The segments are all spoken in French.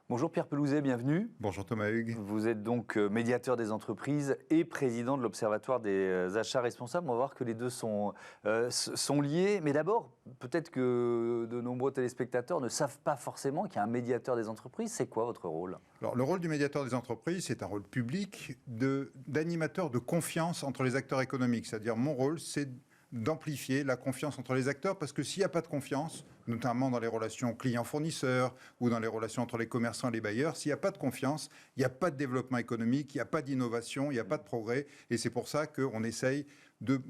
Bonjour Pierre Pelouzet, bienvenue. Bonjour Thomas Hugues. Vous êtes donc médiateur des entreprises et président de l'Observatoire des achats responsables. On va voir que les deux sont liés. Mais d'abord, peut-être que de nombreux téléspectateurs ne savent pas forcément qu'il y a un médiateur des entreprises. C'est quoi votre rôle ? Alors, le rôle du médiateur des entreprises, c'est un rôle public d'animateur de confiance entre les acteurs économiques. C'est-à-dire, mon rôle, c'est d'amplifier la confiance entre les acteurs, parce que s'il n'y a pas de confiance, notamment dans les relations clients-fournisseurs ou dans les relations entre les commerçants et les bailleurs, s'il n'y a pas de confiance, il n'y a pas de développement économique, il n'y a pas d'innovation, il n'y a pas de progrès. Et c'est pour ça qu'on essaye de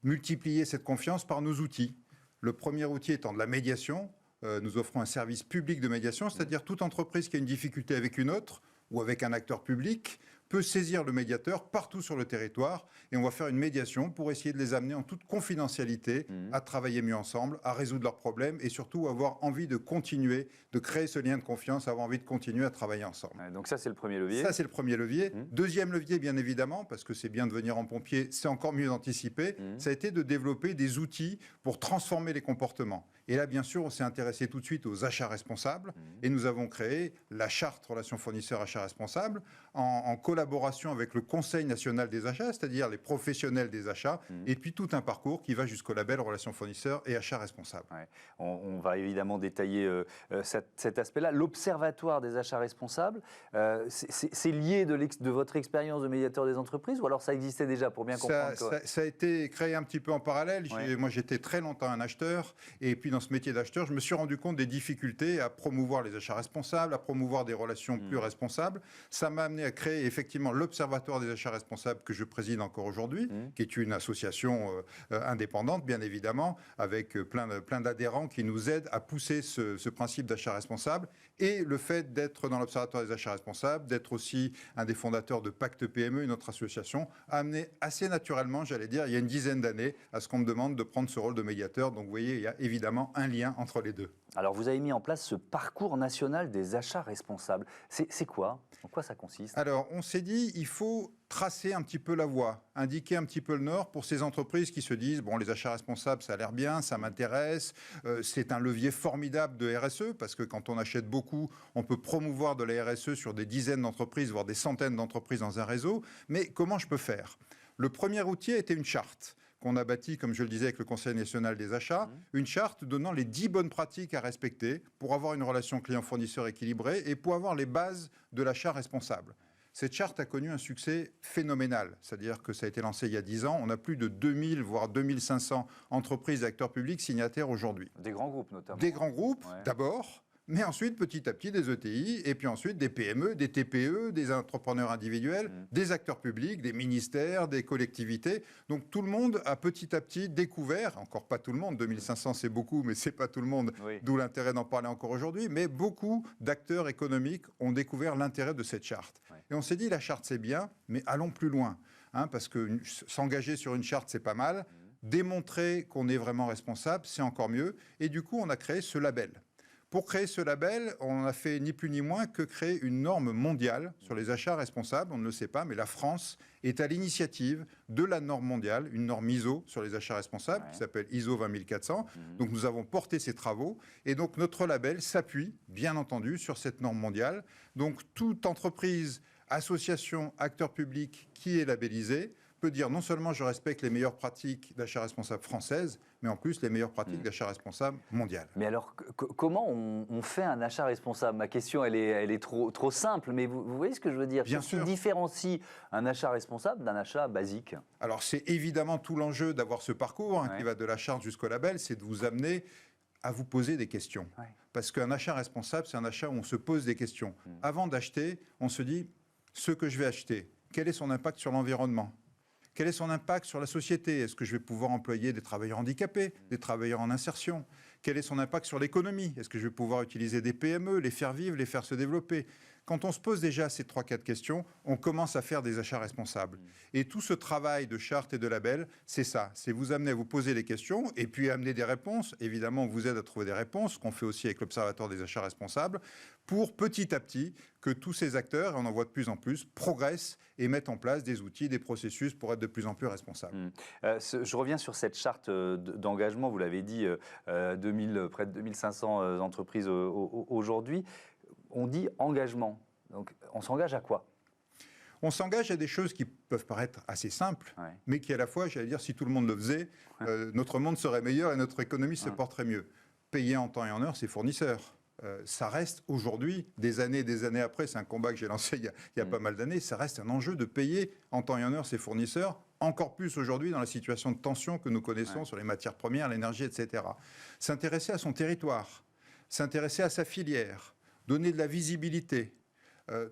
multiplier cette confiance par nos outils. Le premier outil étant de la médiation. Nous offrons un service public de médiation, c'est-à-dire toute entreprise qui a une difficulté avec une autre ou avec un acteur public peut saisir le médiateur partout sur le territoire, et on va faire une médiation pour essayer de les amener en toute confidentialité à travailler mieux ensemble, à résoudre leurs problèmes et surtout avoir envie de continuer, de créer ce lien de confiance, avoir envie de continuer à travailler ensemble. Donc ça, c'est le premier levier. Ça, c'est le premier levier. Deuxième levier, bien évidemment, parce que c'est bien de venir en pompier, c'est encore mieux d'anticiper, ça a été de développer des outils pour transformer les comportements. Et là, bien sûr, on s'est intéressé tout de suite aux achats responsables et nous avons créé la charte relations fournisseurs achats responsables en collaboration avec le Conseil national des achats, c'est-à-dire les professionnels des achats, et puis tout un parcours qui va jusqu'au label relations fournisseurs et achats responsables. Ouais. On va évidemment détailler cet aspect-là. L'Observatoire des achats responsables, c'est lié de votre expérience de médiateur des entreprises, ou alors ça existait déjà pour bien comprendre ça a été créé un petit peu en parallèle. Ouais. Moi, j'étais très longtemps un acheteur, et puis dans ce métier d'acheteur, je me suis rendu compte des difficultés à promouvoir les achats responsables, à promouvoir des relations plus responsables. Ça m'a amené à créer effectivement l'Observatoire des achats responsables que je préside encore aujourd'hui, qui est une association indépendante, bien évidemment, avec plein d'adhérents qui nous aident à pousser ce principe d'achat responsable. Et le fait d'être dans l'Observatoire des achats responsables, d'être aussi un des fondateurs de Pacte PME, une autre association, a amené assez naturellement, j'allais dire, il y a une dizaine d'années, à ce qu'on me demande de prendre ce rôle de médiateur. Donc vous voyez, il y a évidemment un lien entre les deux. Alors, vous avez mis en place ce parcours national des achats responsables. C'est quoi ? En quoi ça consiste ? Alors, on s'est dit, il faut tracer un petit peu la voie, indiquer un petit peu le nord pour ces entreprises qui se disent, bon, les achats responsables, ça a l'air bien, ça m'intéresse, c'est un levier formidable de RSE, parce que quand on achète beaucoup, on peut promouvoir de la RSE sur des dizaines d'entreprises, voire des centaines d'entreprises dans un réseau. Mais comment je peux faire ? Le premier outil a été une charte qu'on a bâtie, comme je le disais, avec le Conseil national des achats, une charte donnant les 10 bonnes pratiques à respecter pour avoir une relation client-fournisseur équilibrée et pour avoir les bases de l'achat responsable. Cette charte a connu un succès phénoménal, c'est-à-dire que ça a été lancé il y a 10 ans. On a plus de 2000, voire 2500 entreprises et acteurs publics signataires aujourd'hui. Des grands groupes notamment. Des grands groupes, d'abord, mais ensuite, petit à petit, des ETI, et puis ensuite des PME, des TPE, des entrepreneurs individuels, des acteurs publics, des ministères, des collectivités. Donc tout le monde a petit à petit découvert, encore pas tout le monde, 2500 c'est beaucoup, mais c'est pas tout le monde, d'où l'intérêt d'en parler encore aujourd'hui, mais beaucoup d'acteurs économiques ont découvert l'intérêt de cette charte. Et on s'est dit, la charte c'est bien, mais allons plus loin, parce que s'engager sur une charte c'est pas mal, démontrer qu'on est vraiment responsable c'est encore mieux, et du coup on a créé ce label. Pour créer ce label, on a fait ni plus ni moins que créer une norme mondiale sur les achats responsables. On ne le sait pas, mais la France est à l'initiative de la norme mondiale, une norme ISO sur les achats responsables, qui s'appelle ISO 20400. Donc nous avons porté ces travaux, et donc notre label s'appuie, bien entendu, sur cette norme mondiale. Donc toute entreprise, association, acteur public qui est labellisée peut dire non seulement je respecte les meilleures pratiques d'achat responsable françaises, mais en plus les meilleures pratiques d'achat responsable mondiales. Mais alors, comment on fait un achat responsable ? Ma question, elle est trop simple, mais vous voyez ce que je veux dire ? Bien sûr. Qui différencie un achat responsable d'un achat basique ? Alors c'est évidemment tout l'enjeu d'avoir ce parcours qui va de la charte jusqu'au label, c'est de vous amener à vous poser des questions. Parce qu'un achat responsable, c'est un achat où on se pose des questions. Avant d'acheter, on se dit, ce que je vais acheter, quel est son impact sur l'environnement ? Quel est son impact sur la société ? Est-ce que je vais pouvoir employer des travailleurs handicapés, des travailleurs en insertion ? Quel est son impact sur l'économie ? Est-ce que je vais pouvoir utiliser des PME, les faire vivre, les faire se développer ? Quand on se pose déjà ces 3-4 questions, on commence à faire des achats responsables. Et tout ce travail de charte et de label, c'est ça. C'est vous amener à vous poser les questions et puis amener des réponses. Évidemment, on vous aide à trouver des réponses, ce qu'on fait aussi avec l'Observatoire des achats responsables, pour petit à petit que tous ces acteurs, et on en voit de plus en plus, progressent et mettent en place des outils, des processus pour être de plus en plus responsables. Je reviens sur cette charte d'engagement, vous l'avez dit, près de 2500 entreprises aujourd'hui. on dit engagement. Donc, on s'engage à quoi? On s'engage à des choses qui peuvent paraître assez simples, mais qui à la fois, j'allais dire, si tout le monde le faisait, notre monde serait meilleur et notre économie se porterait mieux. Payer en temps et en heure ses fournisseurs. Ça reste aujourd'hui, des années après, c'est un combat que j'ai lancé il y a pas mal d'années, ça reste un enjeu de payer en temps et en heure ses fournisseurs, encore plus aujourd'hui dans la situation de tension que nous connaissons sur les matières premières, l'énergie, etc. S'intéresser à son territoire, s'intéresser à sa filière, donner de la visibilité,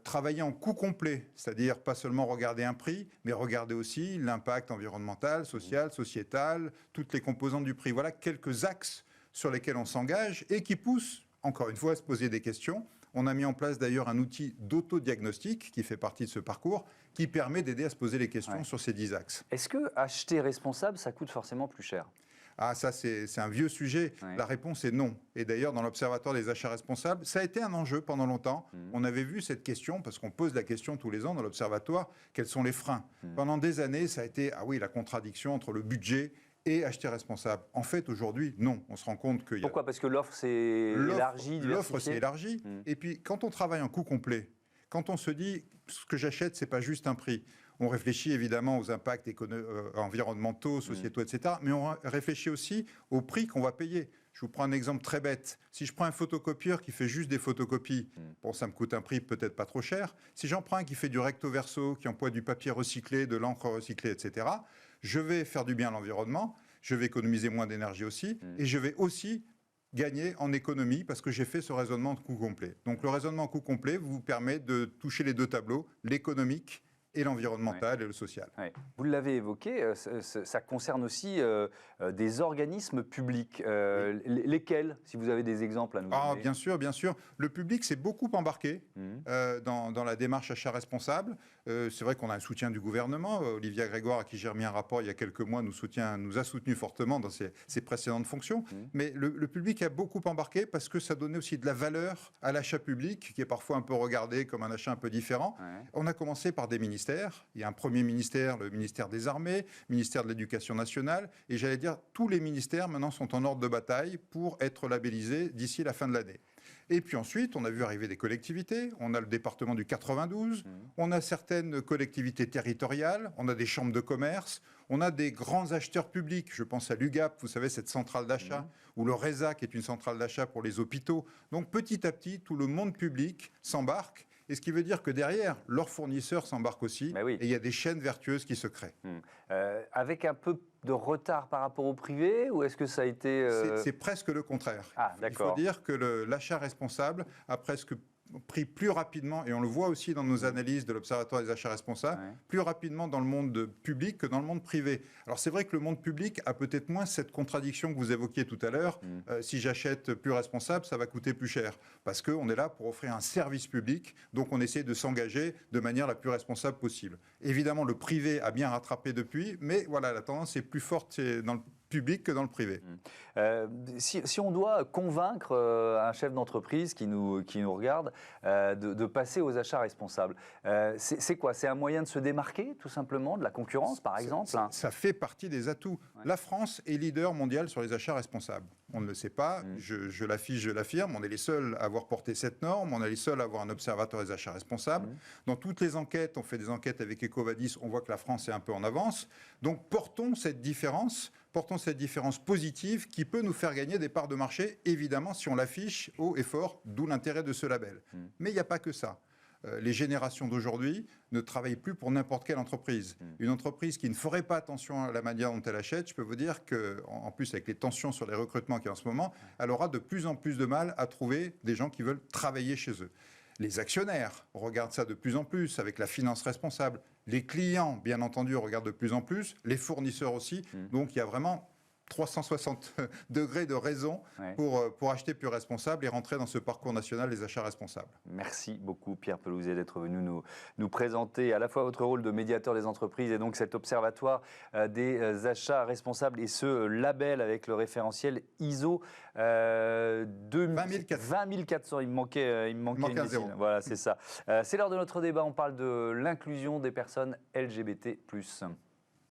travailler en coût complet, c'est-à-dire pas seulement regarder un prix, mais regarder aussi l'impact environnemental, social, sociétal, toutes les composantes du prix. Voilà quelques axes sur lesquels on s'engage et qui poussent, encore une fois, à se poser des questions. On a mis en place d'ailleurs un outil d'autodiagnostic qui fait partie de ce parcours, qui permet d'aider à se poser les questions sur ces 10 axes. Est-ce que acheter responsable, ça coûte forcément plus cher? Ah, ça, c'est un vieux sujet. La réponse est non. Et d'ailleurs, dans l'Observatoire des achats responsables, ça a été un enjeu pendant longtemps. On avait vu cette question, parce qu'on pose la question tous les ans dans l'Observatoire, quels sont les freins? Pendant des années, ça a été, la contradiction entre le budget et acheter responsable. En fait, aujourd'hui, non. On se rend compte qu'il y a... Pourquoi? Parce que l'offre s'est élargie, L'offre s'est élargie. Et puis, quand on travaille en coût complet, quand on se dit, ce que j'achète, c'est pas juste un prix. On réfléchit évidemment aux impacts environnementaux, sociétaux, etc. Mais on réfléchit aussi au prix qu'on va payer. Je vous prends un exemple très bête. Si je prends un photocopieur qui fait juste des photocopies, bon, ça me coûte un prix peut-être pas trop cher. Si j'en prends un qui fait du recto verso, qui emploie du papier recyclé, de l'encre recyclée, etc., je vais faire du bien à l'environnement, je vais économiser moins d'énergie aussi, et je vais aussi gagner en économie parce que j'ai fait ce raisonnement de coût complet. Donc le raisonnement en coût complet vous permet de toucher les deux tableaux, l'économique et l'environnemental et le social. Vous l'avez évoqué, ça concerne aussi des organismes publics. Lesquels, si vous avez des exemples à nous donner? Bien sûr, bien sûr. Le public s'est beaucoup embarqué dans la démarche achat responsable. C'est vrai qu'on a un soutien du gouvernement. Olivia Grégoire, à qui j'ai remis un rapport il y a quelques mois, nous a soutenu fortement dans ses précédentes fonctions. Mais le public a beaucoup embarqué parce que ça donnait aussi de la valeur à l'achat public, qui est parfois un peu regardé comme un achat un peu différent. On a commencé par des ministères. Il y a un premier ministère, le ministère des Armées, ministère de l'Éducation nationale, et j'allais dire tous les ministères maintenant sont en ordre de bataille pour être labellisés d'ici la fin de l'année. Et puis ensuite, on a vu arriver des collectivités, on a le département du 92, on a certaines collectivités territoriales, on a des chambres de commerce, on a des grands acheteurs publics, je pense à l'UGAP, vous savez, cette centrale d'achat, ou le RESA, qui est une centrale d'achat pour les hôpitaux. Donc petit à petit, tout le monde public s'embarque. Et ce qui veut dire que derrière, leurs fournisseurs s'embarquent aussi, et il y a des chaînes vertueuses qui se créent. Avec un peu de retard par rapport au privé, ou est-ce que ça a été... C'est presque le contraire. Il d'accord. faut dire que l'achat responsable a presque pris plus rapidement, et on le voit aussi dans nos analyses de l'Observatoire des achats responsables, plus rapidement dans le monde public que dans le monde privé. Alors c'est vrai que le monde public a peut-être moins cette contradiction que vous évoquiez tout à l'heure. Si j'achète plus responsable, ça va coûter plus cher. Parce qu'on est là pour offrir un service public, donc on essaie de s'engager de manière la plus responsable possible. Évidemment, le privé a bien rattrapé depuis, mais voilà, la tendance est plus forte dans le public que dans le privé. Si on doit convaincre un chef d'entreprise qui nous regarde de passer aux achats responsables, c'est quoi? C'est un moyen de se démarquer, tout simplement, de la concurrence, par exemple? Ça fait partie des atouts. La France est leader mondial sur les achats responsables. On ne le sait pas, je l'affiche, je l'affirme, on est les seuls à avoir porté cette norme, on est les seuls à avoir un observatoire des achats responsables. Dans toutes les enquêtes, on fait des enquêtes avec EcoVadis, on voit que la France est un peu en avance. Donc portons cette différence positive qui peut nous faire gagner des parts de marché, évidemment, si on l'affiche haut et fort, d'où l'intérêt de ce label. Mais il n'y a pas que ça. Les générations d'aujourd'hui ne travaillent plus pour n'importe quelle entreprise. Une entreprise qui ne ferait pas attention à la manière dont elle achète, je peux vous dire qu'en plus, avec les tensions sur les recrutements qu'il y a en ce moment, elle aura de plus en plus de mal à trouver des gens qui veulent travailler chez eux. Les actionnaires regardent ça de plus en plus avec la finance responsable. Les clients, bien entendu, regardent de plus en plus. Les fournisseurs aussi. Donc, il y a vraiment 360 degrés de raison pour acheter plus responsable et rentrer dans ce parcours national des achats responsables. Merci beaucoup Pierre Pelouzet d'être venu nous présenter à la fois votre rôle de médiateur des entreprises et donc cet observatoire des achats responsables et ce label avec le référentiel ISO 20400. Il me manquait une décile. Voilà, c'est ça. C'est l'heure de notre débat. On parle de l'inclusion des personnes LGBT+.